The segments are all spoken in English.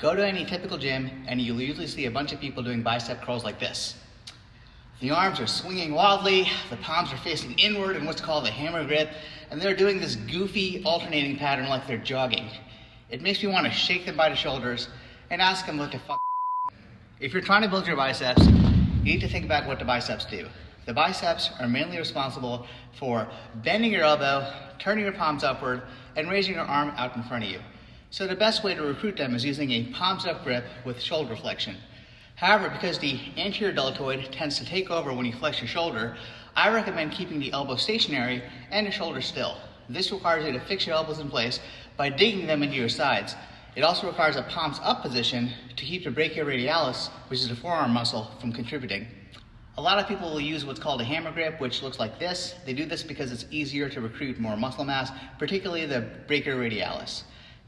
Go to any typical gym and you'll usually see a bunch of people doing bicep curls like this. The arms are swinging wildly, the palms are facing inward in what's called a hammer grip, and they're doing this goofy alternating pattern like they're jogging. It makes me want to shake them by the shoulders and ask them what the fuck. If you're trying to build your biceps, you need to think about what the biceps do. The biceps are mainly responsible for bending your elbow, turning your palms upward, and raising your arm out in front of you. So the best way to recruit them is using a palms up grip with shoulder flexion. However, because the anterior deltoid tends to take over when you flex your shoulder, I recommend keeping the elbow stationary and the shoulder still. This requires you to fix your elbows in place by digging them into your sides. It also requires a palms up position to keep the brachioradialis, which is the forearm muscle, from contributing. A lot of people will use what's called a hammer grip, which looks like this. They do this because it's easier to recruit more muscle mass, particularly the brachioradialis.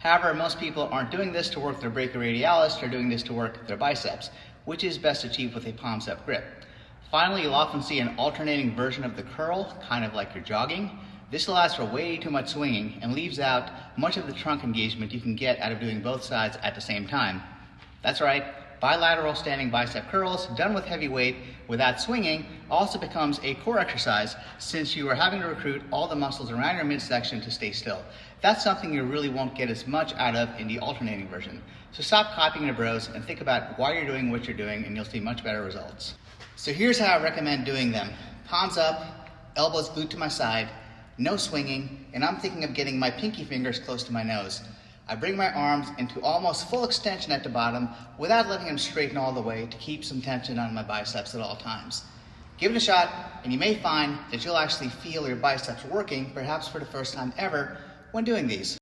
However, most people aren't doing this to work their brachioradialis, they're doing this to work their biceps, which is best achieved with a palms up grip. Finally, you'll often see an alternating version of the curl, kind of like you're jogging. This allows for way too much swinging and leaves out much of the trunk engagement you can get out of doing both sides at the same time. That's right, bilateral standing bicep curls done with heavy weight without swinging also becomes a core exercise since you are having to recruit all the muscles around your midsection to stay still. That's something you really won't get as much out of in the alternating version. So stop copying the bros and think about why you're doing what you're doing and you'll see much better results. So here's how I recommend doing them. Palms up, elbows glued to my side, no swinging, and I'm thinking of getting my pinky fingers close to my nose. I bring my arms into almost full extension at the bottom without letting them straighten all the way to keep some tension on my biceps at all times. Give it a shot, and you may find that you'll actually feel your biceps working, perhaps for the first time ever, when doing these.